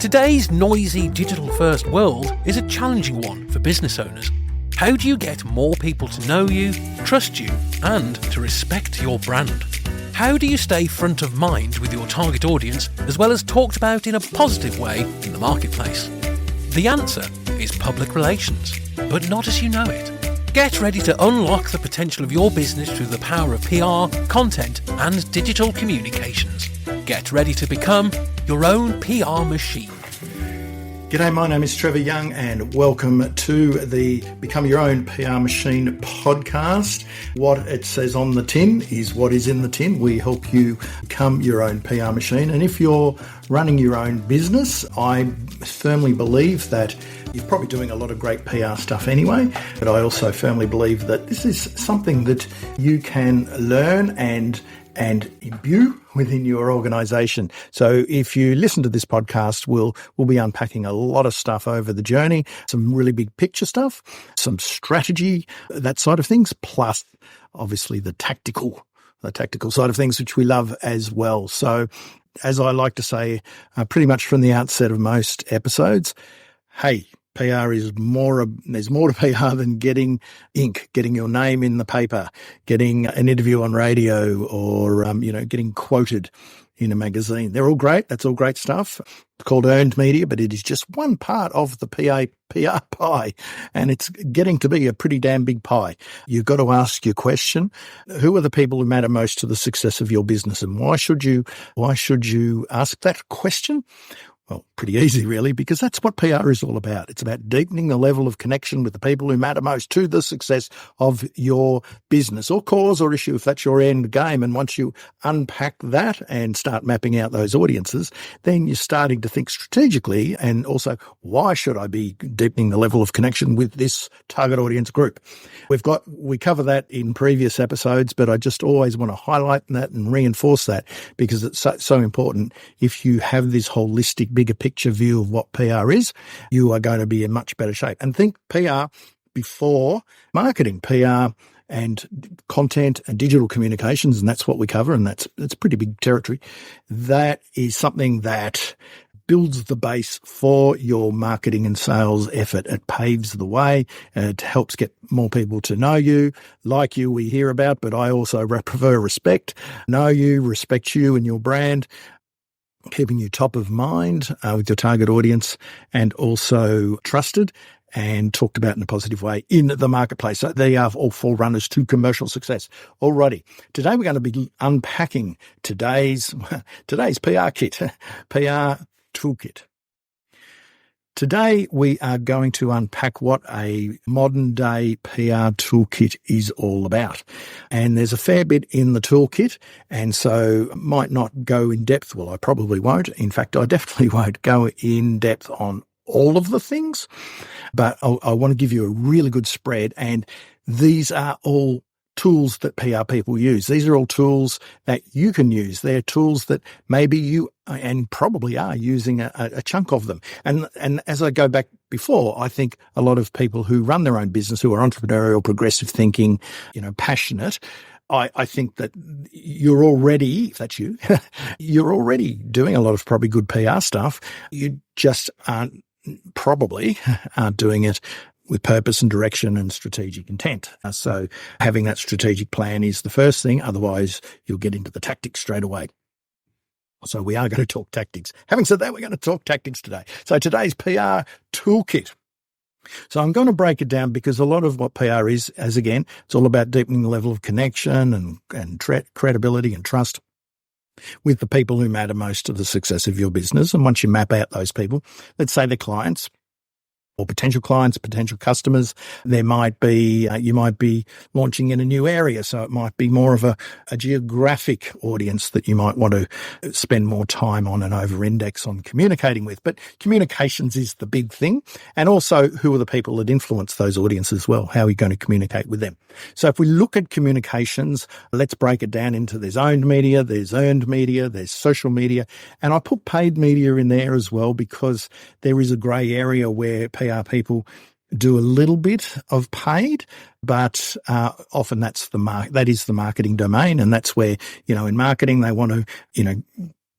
Today's noisy digital-first world is a challenging one for business owners. How do you get more people to know you, trust you, and to respect your brand? How do you stay front of mind with your target audience as well as talked about in a positive way in the marketplace? The answer is public relations, but not as you know it. Get ready to unlock the potential of your business through the power of PR, content, and digital communications. Get ready to become your own PR machine. G'day, my name is Trevor Young and welcome to the Become Your Own PR Machine podcast. What it says on the tin is what is in the tin. We help you become your own PR machine. And if you're running your own business, I firmly believe that you're probably doing a lot of great PR stuff anyway, but I also firmly believe that this is something that you can learn and imbue within your organisation. So if you listen to this podcast, we'll be unpacking a lot of stuff over the journey, some really big picture stuff, some strategy, that side of things, plus obviously the tactical side of things, which we love as well. So as I like to say, pretty much from the outset of most episodes, hey, PR is there's more to PR than getting ink, getting your name in the paper, getting an interview on radio or, getting quoted in a magazine. They're all great. That's all great stuff. It's called earned media, but it is just one part of the PR pie, and it's getting to be a pretty damn big pie. You've got to ask your question. Who are the people who matter most to the success of your business, and why should you ask that question? Well, pretty easy, really, because that's what PR is all about. It's about deepening the level of connection with the people who matter most to the success of your business or cause or issue, if that's your end game. And once you unpack that and start mapping out those audiences, then you're starting to think strategically and also, why should I be deepening the level of connection with this target audience group? We cover that in previous episodes, but I just always want to highlight that and reinforce that because it's so important. If you have this holistic, bigger picture view of what PR is, you are going to be in much better shape. And think PR before marketing, PR and content and digital communications, and that's what we cover, and that's pretty big territory. That is something that builds the base for your marketing and sales effort. It paves the way. It helps get more people to know you, like you, we hear about, but I also prefer respect. Know you, respect you and your brand, keeping you top of mind with your target audience, and also trusted and talked about in a positive way in the marketplace. So they are all forerunners to commercial success. Alrighty, today we're going to be unpacking today's PR kit, PR toolkit. Today, we are going to unpack what a modern-day PR toolkit is all about. And there's a fair bit in the toolkit, and so might not go in depth. Well, I probably won't. In fact, I definitely won't go in depth on all of the things, but I want to give you a really good spread, and these are all tools that PR people use. These are all tools that you can use. They're tools that maybe you and probably are using a chunk of them. And as I go back before, I think a lot of people who run their own business, who are entrepreneurial, progressive thinking, passionate, I think that you're already, if that's you, you're already doing a lot of probably good PR stuff. You just aren't doing it with purpose and direction and strategic intent. So having that strategic plan is the first thing. Otherwise, you'll get into the tactics straight away. So we are going to talk tactics. Having said that, we're going to talk tactics today. So today's PR toolkit. So I'm going to break it down because a lot of what PR is, as again, it's all about deepening the level of connection and credibility and trust with the people who matter most to the success of your business. And once you map out those people, let's say the clients, or potential clients, potential customers, there might be, you might be launching in a new area. So it might be more of a geographic audience that you might want to spend more time on and over-index on communicating with. But communications is the big thing. And also, who are the people that influence those audiences as well? How are you going to communicate with them? So if we look at communications, let's break it down into there's owned media, there's earned media, there's social media. And I put paid media in there as well because there is a grey area where PR people do a little bit of paid, but often that is the marketing domain, and that's where in marketing they want to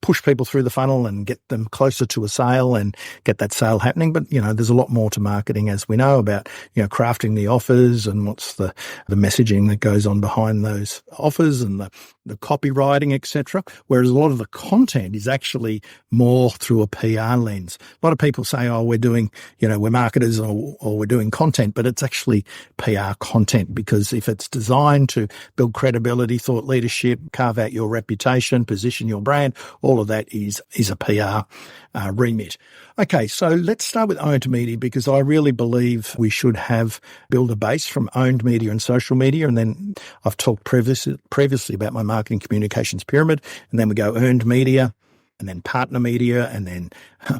push people through the funnel and get them closer to a sale and get that sale happening. But, there's a lot more to marketing, as we know, about, crafting the offers and what's the messaging that goes on behind those offers and the copywriting, etc. Whereas a lot of the content is actually more through a PR lens. A lot of people say, oh, we're doing, we're marketers or we're doing content, but it's actually PR content, because if it's designed to build credibility, thought leadership, carve out your reputation, position your brand, all of that is a PR remit. Okay, so let's start with owned media, because I really believe we should build a base from owned media and social media. And then I've talked previously about my marketing communications pyramid. And then we go earned media, and then partner media, and then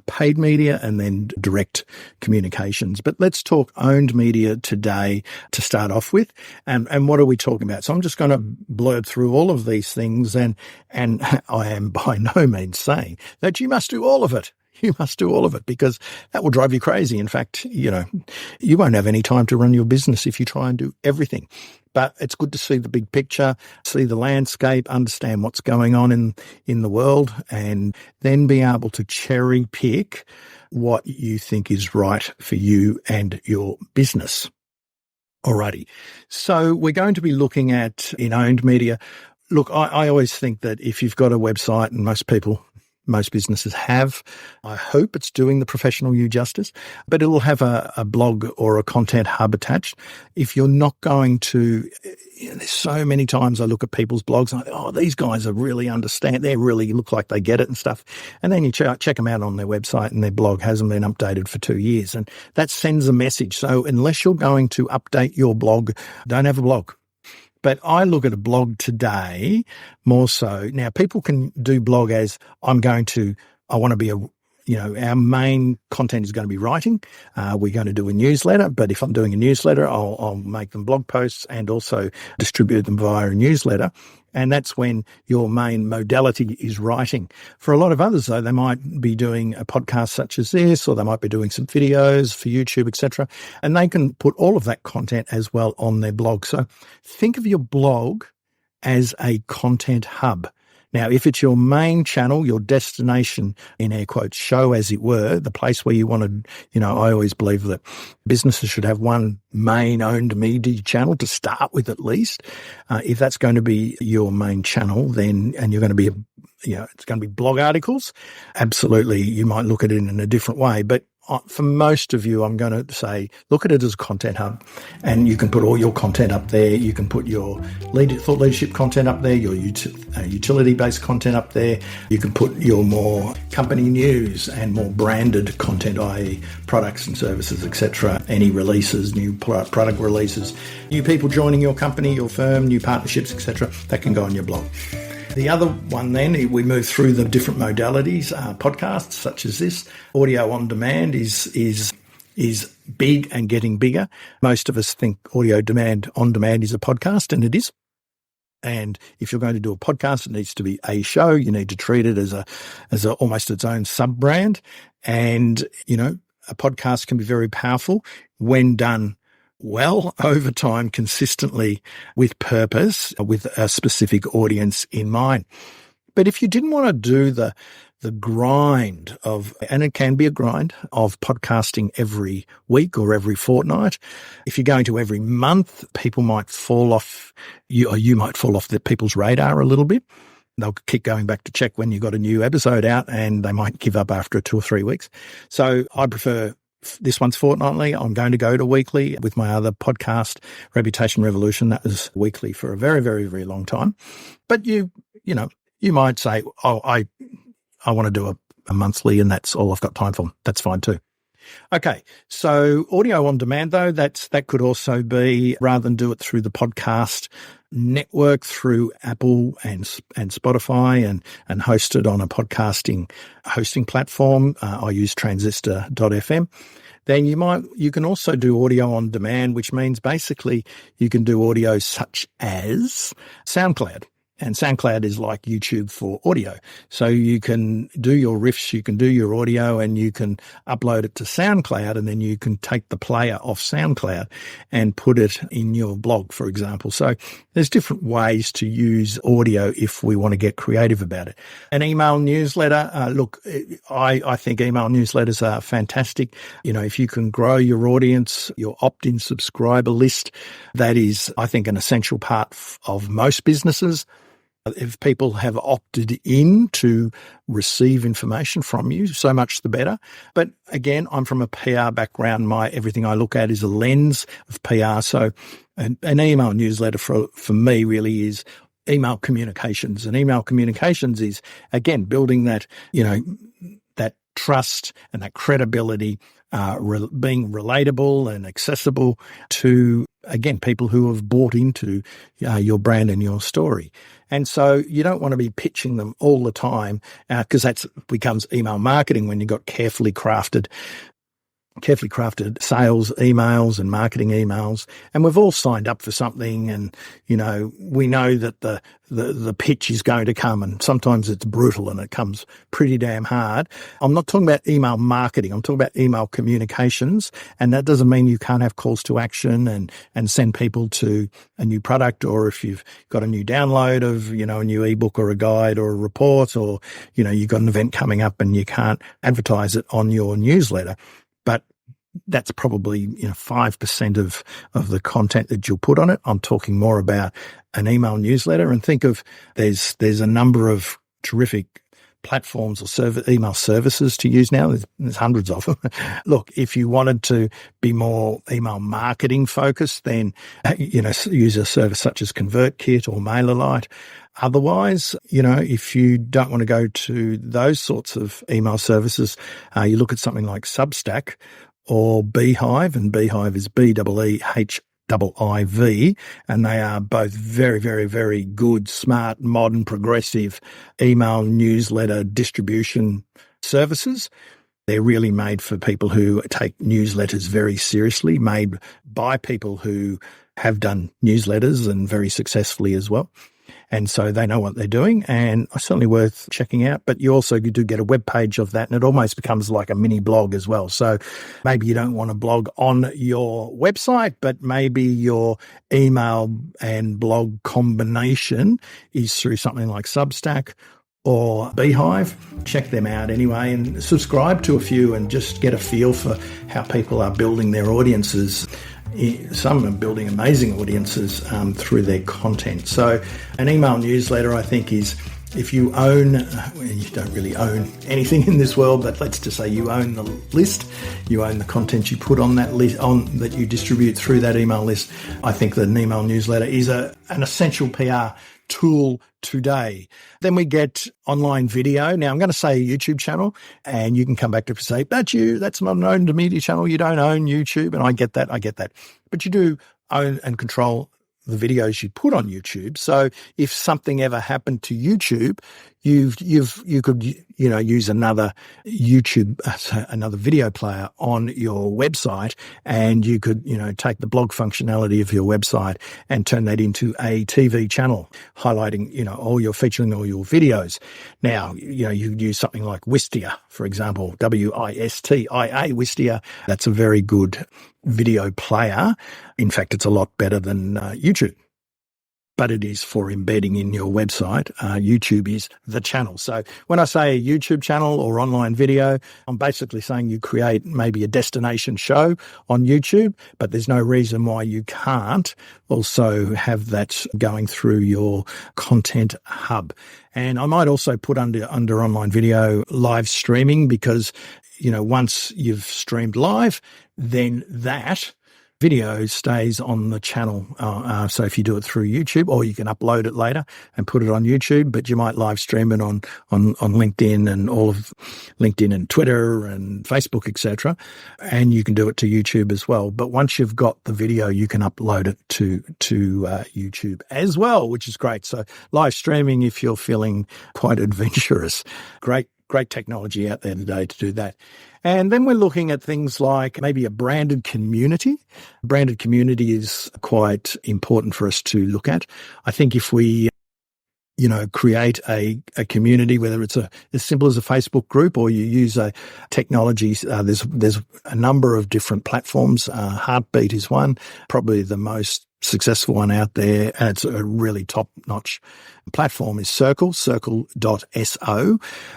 paid media, and then direct communications. But let's talk owned media today to start off with. And what are we talking about? So I'm just going to blurb through all of these things, and I am by no means saying that you must do all of it. You must do all of it, because that will drive you crazy. In fact, you won't have any time to run your business if you try and do everything. But it's good to see the big picture, see the landscape, understand what's going on in the world, and then be able to cherry pick what you think is right for you and your business. Alrighty. So we're going to be looking at in owned media. Look, I always think that if you've got a website, and most businesses have, I hope it's doing the professional you justice, but it'll have a blog or a content hub attached. If you're not going to, there's so many times I look at people's blogs and I think, oh, these guys are really understand, they really look like they get it and stuff. And then you check them out on their website and their blog hasn't been updated for 2 years. And that sends a message. So unless you're going to update your blog, don't have a blog. But I look at a blog today more so. Now, people can do blog as I want to be our main content is going to be writing. We're going to do a newsletter, but if I'm doing a newsletter, I'll make them blog posts and also distribute them via a newsletter. And that's when your main modality is writing. For a lot of others, though, they might be doing a podcast such as this, or they might be doing some videos for YouTube, etc. And they can put all of that content as well on their blog. So think of your blog as a content hub. Now, if it's your main channel, your destination, in air quotes, show, as it were, the place where you want to, I always believe that businesses should have one main owned media channel to start with, at least. If that's going to be your main channel, then, and you're going to be, it's going to be blog articles, absolutely, you might look at it in a different way. But for most of you, I'm going to say, look at it as a content hub, and you can put all your content up there. You can put your thought leadership content up there, your utility-based content up there. You can put your more company news and more branded content, i.e. products and services, etc. Any releases, new product releases, new people joining your company, your firm, new partnerships, etc. That can go on your blog. The other one then, we move through the different modalities, podcasts such as this. Audio on demand is big and getting bigger. Most of us think audio on demand is a podcast, and it is. And if you're going to do a podcast, it needs to be a show. You need to treat it as a almost its own sub-brand. And, a podcast can be very powerful when done well, over time, consistently, with purpose, with a specific audience in mind. But if you didn't want to do the grind of, and it can be a grind, of podcasting every week or every fortnight, if you're going to every month, people might fall off, you might fall off the people's radar a little bit. They'll keep going back to check when you've got a new episode out, and they might give up after 2 or 3 weeks. So I prefer this one's fortnightly. I'm going to go to weekly with my other podcast, Reputation Revolution. That was weekly for a very, very, very long time. But you might say, oh, I want to do a monthly, and that's all I've got time for. That's fine too. Okay, so audio on demand, though, that could also be, rather than do it through the podcast network, through Apple and Spotify and host it on a podcasting hosting platform. I use transistor.fm. Then you can also do audio on demand, which means basically you can do audio such as SoundCloud. And SoundCloud is like YouTube for audio. So you can do your riffs, you can do your audio, and you can upload it to SoundCloud, and then you can take the player off SoundCloud and put it in your blog, for example. So there's different ways to use audio if we want to get creative about it. An email newsletter, look, I think email newsletters are fantastic. You know, if you can grow your audience, your opt-in subscriber list, that is, I think, an essential part of most businesses. If people have opted in to receive information from you, so much the better. But again, I'm from a PR background. Everything I look at is a lens of PR. So an email newsletter for me really is email communications. And email communications is, again, building that, that trust and that credibility, being relatable and accessible to, again, people who have bought into your brand and your story. And so you don't want to be pitching them all the time because that becomes email marketing when you've got carefully crafted sales emails and marketing emails. And we've all signed up for something, and, we know that the pitch is going to come, and sometimes it's brutal and it comes pretty damn hard. I'm not talking about email marketing. I'm talking about email communications. And that doesn't mean you can't have calls to action and send people to a new product, or if you've got a new download of, a new ebook or a guide or a report, or, you've got an event coming up and you can't advertise it on your newsletter. But that's probably 5% of the content that you'll put on it. I'm talking more about an email newsletter, and think of there's a number of terrific platforms or email services to use now. There's hundreds of them. Look, if you wanted to be more email marketing focused, then use a service such as ConvertKit or MailerLite. Otherwise, if you don't want to go to those sorts of email services, you look at something like Substack or Beehive, and Beehive is BEEHIV, and they are both very, very, very good, smart, modern, progressive email newsletter distribution services. They're really made for people who take newsletters very seriously, made by people who have done newsletters and very successfully as well. And so they know what they're doing, and it's certainly worth checking out. But you also do get a web page of that, and it almost becomes like a mini blog as well. So maybe you don't want to blog on your website, but maybe your email and blog combination is through something like Substack or Beehive. Check them out anyway, and subscribe to a few and just get a feel for how people are building their audiences. Some are building amazing audiences through their content. So an email newsletter, I think, is if you own, you don't really own anything in this world, but let's just say you own the list, you own the content you put on that list, that you distribute through that email list. I think that an email newsletter is an essential PR tool today. Then we get online video. Now I'm going to say a YouTube channel, and you can come back to say, that's not an owned media channel. You don't own YouTube. And I get that. But you do own and control the videos you put on YouTube. So if something ever happened to YouTube, you could use another another video player on your website, and you could take the blog functionality of your website and turn that into a TV channel, highlighting featuring all your videos. Now you use something like Wistia, for example, Wistia. Wistia. That's a very good video player. In fact, it's a lot better than YouTube. But it is for embedding in your website. YouTube is the channel. So when I say a YouTube channel or online video, I'm basically saying you create maybe a destination show on YouTube, but there's no reason why you can't also have that going through your content hub. And I might also put under online video live streaming, because, once you've streamed live, then that video stays on the channel. So if you do it through YouTube, or you can upload it later and put it on YouTube, but you might live stream it on LinkedIn and all of LinkedIn and Twitter and Facebook, etc. And you can do it to YouTube as well. But once you've got the video, you can upload it to YouTube as well, which is great. So live streaming, if you're feeling quite adventurous, great technology out there today to do that. And then we're looking at things like maybe a branded community. Branded community is quite important for us to look at. I think if we create a community, whether it's as simple as a Facebook group or you use a technology. There's a number of different platforms. Heartbeat is one, probably the most successful one out there, and it's a really top-notch platform is circle.so.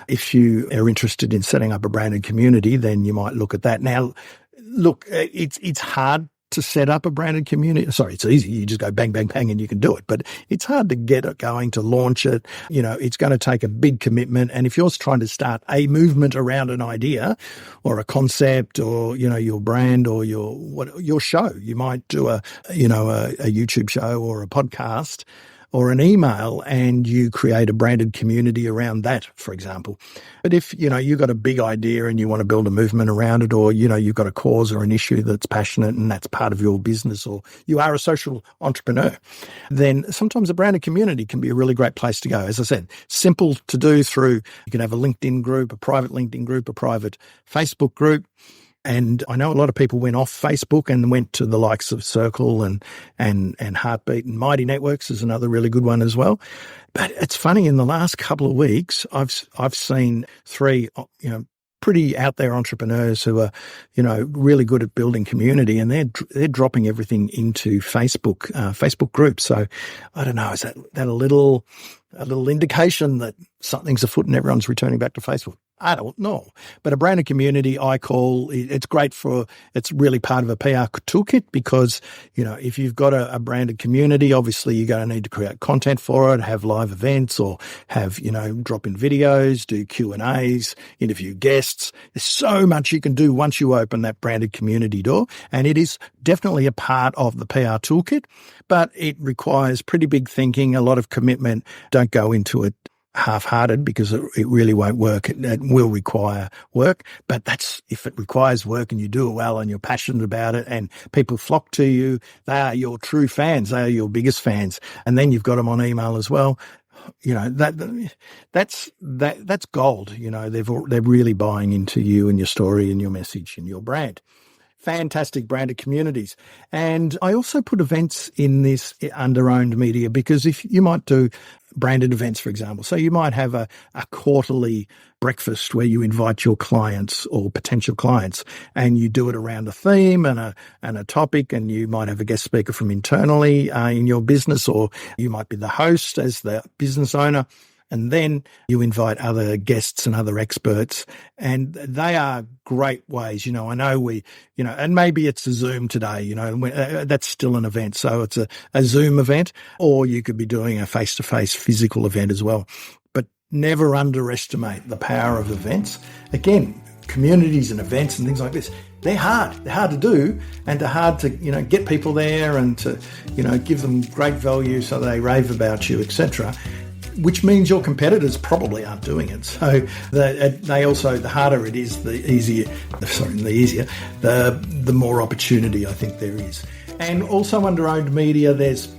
If you are interested in setting up a branded community, then you might look at that. Now, look, it's hard to set up a branded community. Sorry, it's easy. You just go bang, bang, bang, and you can do it. But it's hard to get it going, to launch it. It's going to take a big commitment. And if you're trying to start a movement around an idea or a concept or, your brand or your show, you might do a YouTube show or a podcast or an email, and you create a branded community around that, for example. But if, you've got a big idea and you want to build a movement around it, or, you've got a cause or an issue that's passionate and that's part of your business, or you are a social entrepreneur, then sometimes a branded community can be a really great place to go. As I said, simple to do through, you can have a LinkedIn group, a private LinkedIn group, a private Facebook group. And I know a lot of people went off Facebook and went to the likes of Circle and Heartbeat, and Mighty Networks is another really good one as well. But it's funny, in the last couple of weeks, I've seen three, pretty out there entrepreneurs who are, really good at building community, and they're dropping everything into Facebook groups. So I don't know, is that a little indication that something's afoot and everyone's returning back to Facebook? I don't know. But a branded community, it's great it's really part of a PR toolkit, because, if you've got a branded community, obviously you're going to need to create content for it, have live events, or have, drop in videos, do Q&As, interview guests. There's so much you can do once you open that branded community door. And it is definitely a part of the PR toolkit, but it requires pretty big thinking, a lot of commitment. Don't go into it half-hearted, because it really won't work. It will require work, but if it requires work and you do it well and you're passionate about it and people flock to you, they are your true fans. They are your biggest fans. And then you've got them on email as well. That's gold. They're really buying into you and your story and your message and your brand. Fantastic branded communities. And I also put events in this under owned media, because if you might do branded events, for example, so you might have a quarterly breakfast where you invite your clients or potential clients, and you do it around a theme and a topic, and you might have a guest speaker from internally in your business, or you might be the host as the business owner. And then you invite other guests and other experts, and they are great ways. I know and maybe it's a Zoom today, that's still an event. So it's a Zoom event, or you could be doing a face-to-face physical event as well. But never underestimate the power of events. Again, communities and events and things like this, they're hard. They're hard to do, and they're hard to, get people there and to, give them great value so they rave about you, etc., which means your competitors probably aren't doing it. So the harder it is, the more opportunity I think there is. And also under owned media, there's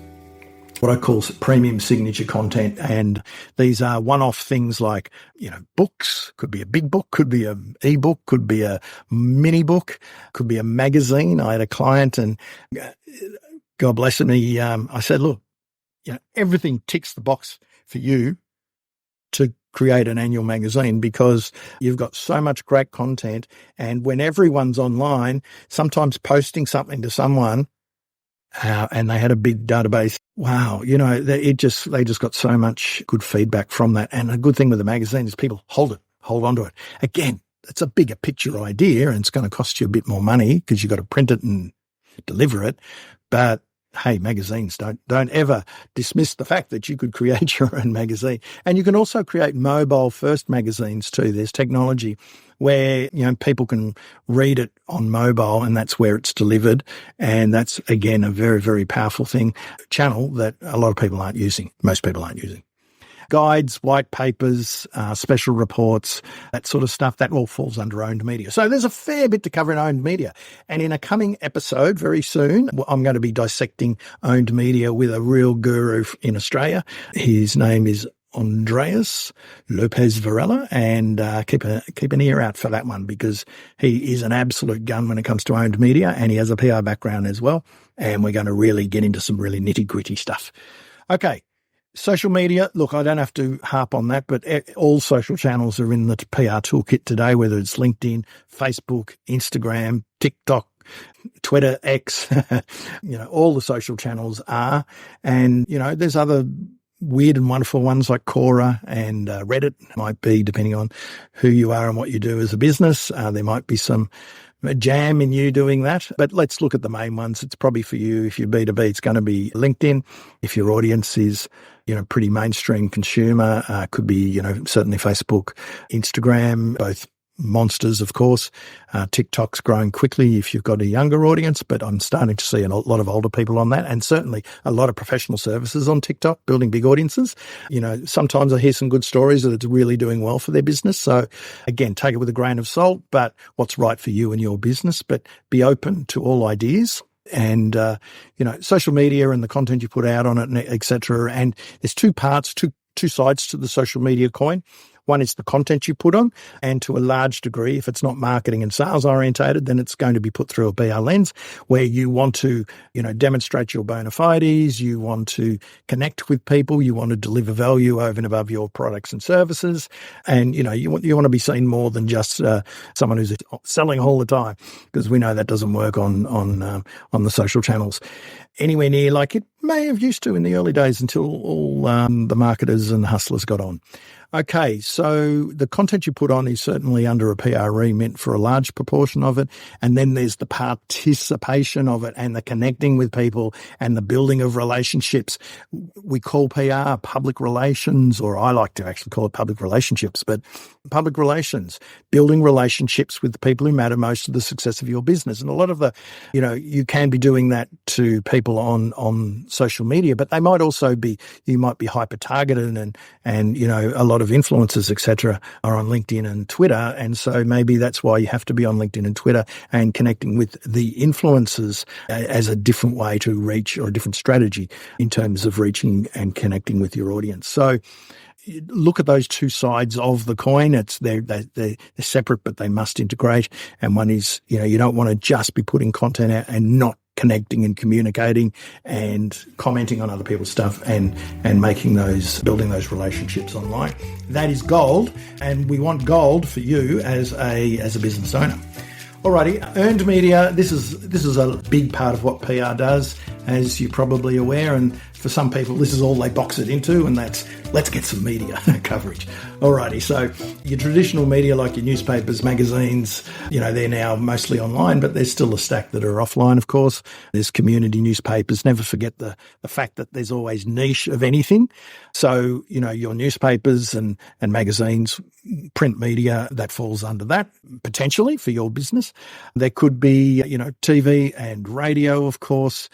what I call premium signature content. And these are one-off things like, books, could be a big book, could be an ebook, could be a mini book, could be a magazine. I had a client, and God bless him, I said, look, everything ticks the box for you to create an annual magazine, because you've got so much great content. And when everyone's online, sometimes posting something to someone and they had a big database, wow, they just got so much good feedback from that. And a good thing with the magazine is people hold on to it. Again, it's a bigger picture idea, and it's going to cost you a bit more money because you've got to print it and deliver it. But hey, magazines, don't ever dismiss the fact that you could create your own magazine. And you can also create mobile first magazines too. There's technology where, people can read it on mobile, and that's where it's delivered. And that's, again, a very, very powerful channel that a lot of people aren't using. Most people aren't using. Guides, white papers, special reports, that sort of stuff, that all falls under owned media. So there's a fair bit to cover in owned media. And in a coming episode very soon, I'm going to be dissecting owned media with a real guru in Australia. His name is Andreas Lopez Varela, and keep an ear out for that one, because he is an absolute gun when it comes to owned media, and he has a PR background as well. And we're going to really get into some really nitty-gritty stuff. Okay. Social media, look, I don't have to harp on that, but all social channels are in the PR toolkit today, whether it's LinkedIn, Facebook, Instagram, TikTok, Twitter, X, all the social channels are. And, there's other weird and wonderful ones like Quora and Reddit might be, depending on who you are and what you do as a business. There might be some jam in you doing that, but let's look at the main ones. It's probably for you. If you're B2B, it's going to be LinkedIn. If your audience is, pretty mainstream consumer, could be, certainly Facebook, Instagram, both monsters, of course. TikTok's growing quickly if you've got a younger audience, but I'm starting to see a lot of older people on that, and certainly a lot of professional services on TikTok, building big audiences. Sometimes I hear some good stories that it's really doing well for their business. So again, take it with a grain of salt, but what's right for you and your business, but be open to all ideas. And, social media and the content you put out on it, et cetera. And there's two parts, two sides to the social media coin. One is the content you put on, and to a large degree, if it's not marketing and sales orientated, then it's going to be put through a PR lens where you want to, demonstrate your bona fides, you want to connect with people, you want to deliver value over and above your products and services, and, you want to be seen more than just someone who's selling all the time, because we know that doesn't work on the social channels anywhere near like it may have used to in the early days until all the marketers and hustlers got on. Okay, so the content you put on is certainly under a PR remit for a large proportion of it. And then there's the participation of it and the connecting with people and the building of relationships. We call PR public relations, or I like to actually call it public relationships, but public relations, building relationships with the people who matter most to the success of your business. And a lot of the, you can be doing that to people on social media, but they might also be, you might be hyper targeted and a lot of influencers, etc., are on LinkedIn and Twitter. And so maybe that's why you have to be on LinkedIn and Twitter and connecting with the influencers as a different way to reach, or a different strategy in terms of reaching and connecting with your audience. So look at those two sides of the coin. They're separate, but they must integrate. And one is, you don't want to just be putting content out and not connecting and communicating and commenting on other people's stuff and building those relationships online. That is gold, and we want gold for you as a business owner. Alrighty, earned media. This is a big part of what PR does, as you're probably aware, and for some people this is all they box it into, and that's let's get some media coverage. Alrighty, so your traditional media like your newspapers, magazines, they're now mostly online, but there's still a stack that are offline, of course. There's community newspapers. Never forget the fact that there's always niche of anything. So, your newspapers and magazines, print media, that falls under that potentially for your business. There could be, TV and radio, of course.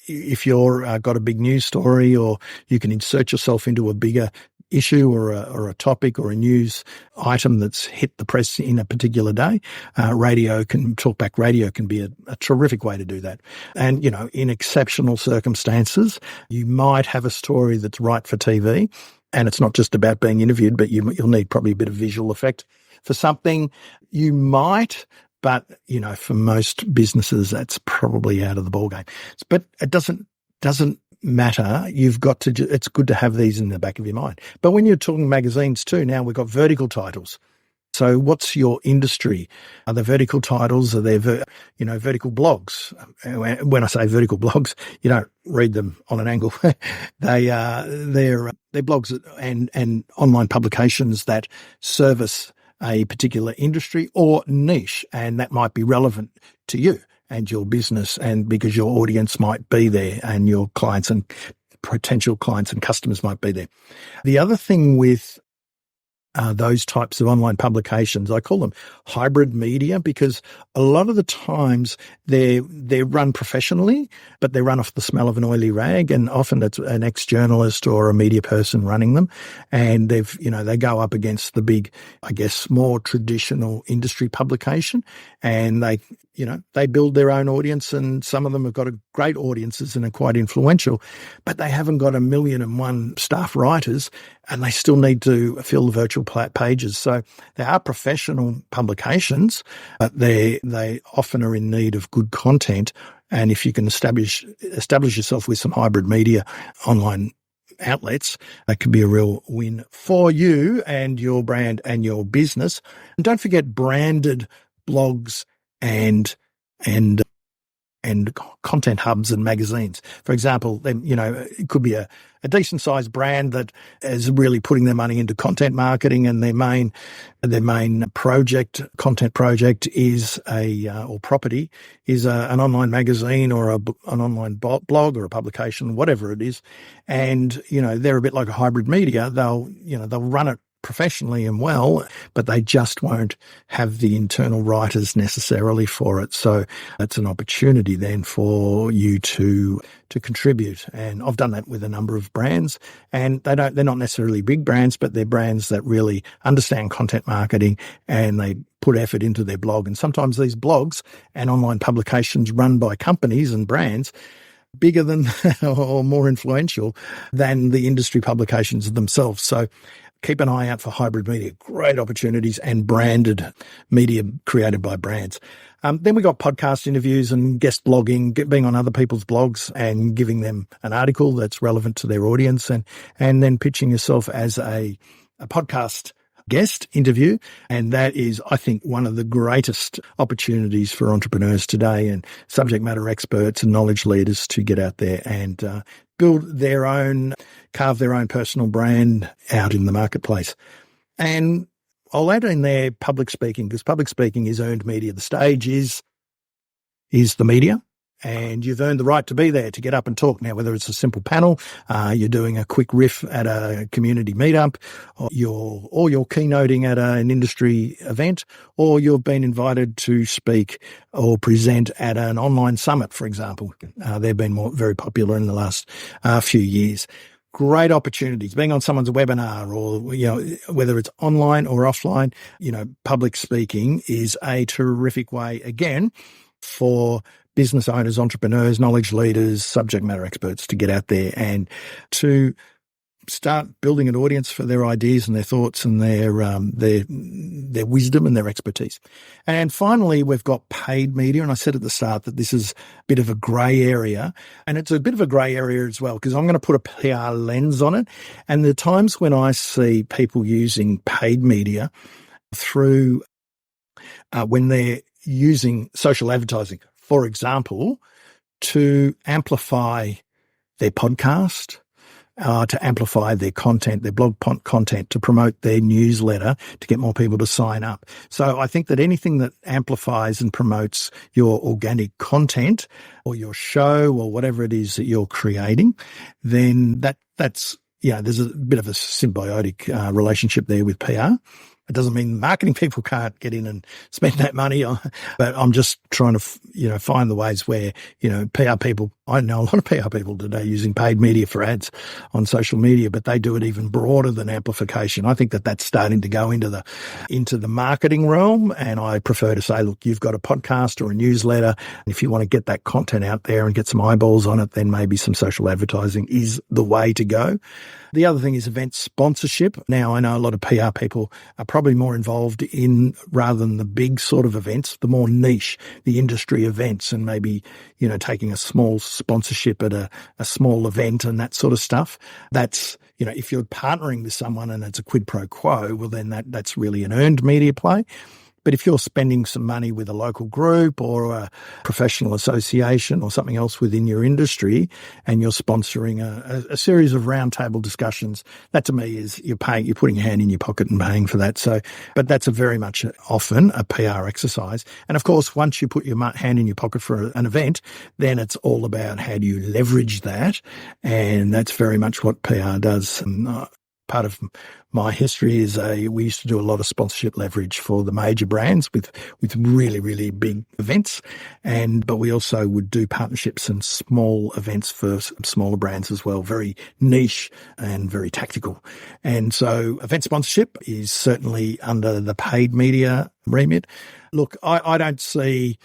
If you're got a big news story, or you can insert yourself into a bigger issue or a topic or a news item that's hit the press in a particular day, talkback radio can be a terrific way to do that. And, in exceptional circumstances, you might have a story that's right for TV, and it's not just about being interviewed, but you'll need probably a bit of visual effect for something. You might, but, for most businesses, that's probably out of the ballgame. But it doesn't matter. You've got to, it's good to have these in the back of your mind. But when you're talking magazines too, now we've got vertical titles. So what's your industry? Are there vertical titles? Are there, vertical blogs? When I say vertical blogs, you don't read them on an angle. They're blogs and online publications that service a particular industry or niche, and that might be relevant to you and your business, and because your audience might be there and your clients and potential clients and customers might be there. The other thing with those types of online publications, I call them hybrid media, because a lot of the times they're run professionally, but they're run off the smell of an oily rag, and often it's an ex-journalist or a media person running them, and they go up against the big, I guess, more traditional industry publication, and they build their own audience, and some of them have got great audiences and are quite influential, but they haven't got 1,000,001 staff writers, and they still need to fill the virtual pages. So they are professional publications, but they often are in need of good content And if you can establish yourself with some hybrid media online outlets, that could be a real win for you and your brand and your business. And don't forget branded blogs and content hubs and magazines. For example, it could be a decent sized brand that is really putting their money into content marketing, and their main content project is or property is an online magazine or an online blog or a publication, whatever it is. And, they're a bit like a hybrid media. They'll run it professionally and well, but they just won't have the internal writers necessarily for it. So it's an opportunity then for you to contribute. And I've done that with a number of brands, and they're not necessarily big brands, but they're brands that really understand content marketing, and they put effort into their blog. And sometimes these blogs and online publications run by companies and brands bigger than or more influential than the industry publications themselves. So keep an eye out for hybrid media, great opportunities, and branded media created by brands. Then we got podcast interviews and guest blogging, being on other people's blogs and giving them an article that's relevant to their audience, and then pitching yourself as a podcast guest interview. And that is, I think, one of the greatest opportunities for entrepreneurs today and subject matter experts and knowledge leaders to get out there and carve their own personal brand out in the marketplace. And I'll add in there public speaking, because public speaking is earned media. The stage is the media, and you've earned the right to be there, to get up and talk. Now, whether it's a simple panel, you're doing a quick riff at a community meetup, or you're keynoting at an industry event, or you've been invited to speak or present at an online summit, for example. They've been very popular in the last few years. Great opportunities, being on someone's webinar, or, whether it's online or offline, public speaking is a terrific way, again, for business owners, entrepreneurs, knowledge leaders, subject matter experts to get out there and to start building an audience for their ideas and their thoughts and their wisdom and their expertise. And finally, we've got paid media. And I said at the start that this is a bit of a grey area, and it's a bit of a grey area as well, because I'm going to put a PR lens on it. And the times when I see people using paid media through when they're using social advertising, for example, to amplify their podcast, to amplify their content, their blog content, to promote their newsletter, to get more people to sign up. So I think that anything that amplifies and promotes your organic content or your show or whatever it is that you're creating, then that's there's a bit of a symbiotic relationship there with PR. It doesn't mean marketing people can't get in and spend that money on, but I'm just trying to, find the ways where, PR people, I know a lot of PR people today using paid media for ads on social media, but they do it even broader than amplification. I think that that's starting to go into the marketing realm. And I prefer to say, look, you've got a podcast or a newsletter. And if you want to get that content out there and get some eyeballs on it, then maybe some social advertising is the way to go. The other thing is event sponsorship. Now, I know a lot of PR people are probably more involved in, rather than the big sort of events, the more niche, the industry events, and maybe, taking a small sponsorship at a small event and that sort of stuff. That's, if you're partnering with someone and it's a quid pro quo, well, then that's really an earned media play. But if you're spending some money with a local group or a professional association or something else within your industry, and you're sponsoring a series of roundtable discussions, that to me is you're putting your hand in your pocket and paying for that. So, but that's very much often a PR exercise. And of course, once you put your hand in your pocket for an event, then it's all about how do you leverage that. And that's very much what PR does. Part of my history is we used to do a lot of sponsorship leverage for the major brands with really, really big events. But we also would do partnerships and small events for smaller brands as well, very niche and very tactical. And so event sponsorship is certainly under the paid media remit. Look, I don't see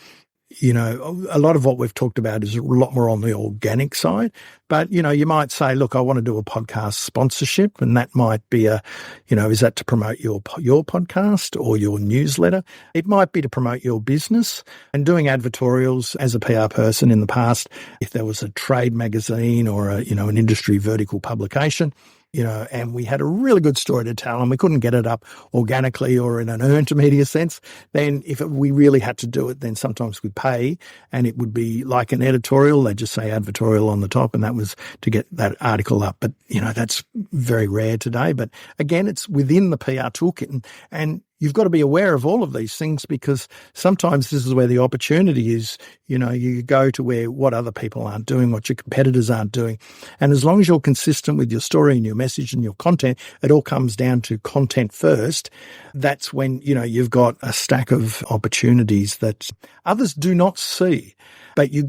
a lot of what we've talked about is a lot more on the organic side. But, you might say, look, I want to do a podcast sponsorship, and that might be is that to promote your podcast or your newsletter? It might be to promote your business. And doing advertorials as a PR person in the past, if there was a trade magazine or an industry vertical publication, and we had a really good story to tell and we couldn't get it up organically or in an earned media sense, then if we really had to do it, then sometimes we'd pay, and it would be like an editorial. They'd just say advertorial on the top, and that was to get that article up. But, that's very rare today. But again, it's within the PR toolkit, and you've got to be aware of all of these things, because sometimes this is where the opportunity is. You go to what other people aren't doing, what your competitors aren't doing. And as long as you're consistent with your story and your message and your content, it all comes down to content first. That's when, you've got a stack of opportunities that others do not see. But you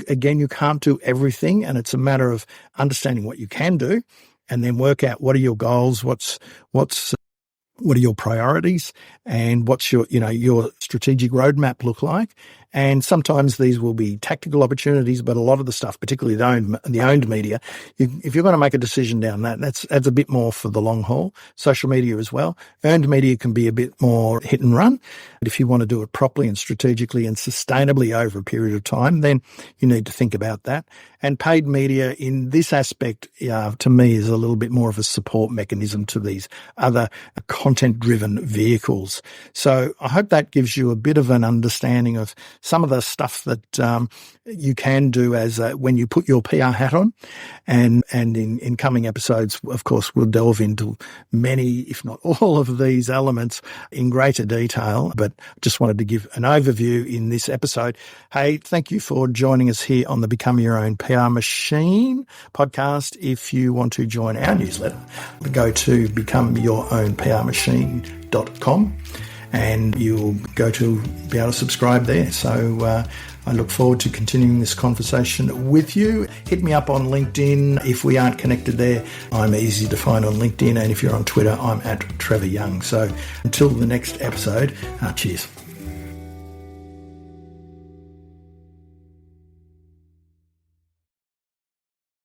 can't do everything. And it's a matter of understanding what you can do and then work out what are your goals, what are your priorities, and what's your strategic roadmap look like. And sometimes these will be tactical opportunities, but a lot of the stuff, particularly the owned media, if you're going to make a decision down that's a bit more for the long haul. Social media as well. Earned media can be a bit more hit and run. But if you want to do it properly and strategically and sustainably over a period of time, then you need to think about that. And paid media in this aspect, to me, is a little bit more of a support mechanism to these other content-driven vehicles. So I hope that gives you a bit of an understanding of some of the stuff that you can do as when you put your PR hat on. And in coming episodes, of course, we'll delve into many, if not all of these elements in greater detail. But just wanted to give an overview in this episode. Hey, thank you for joining us here on the Become Your Own PR Machine podcast. If you want to join our newsletter, go to becomeyourownprmachine.com. and you'll go to be able to subscribe there. So I look forward to continuing this conversation with you. Hit me up on LinkedIn. If we aren't connected there, I'm easy to find on LinkedIn. And if you're on Twitter, I'm at Trevor Young. So until the next episode, cheers.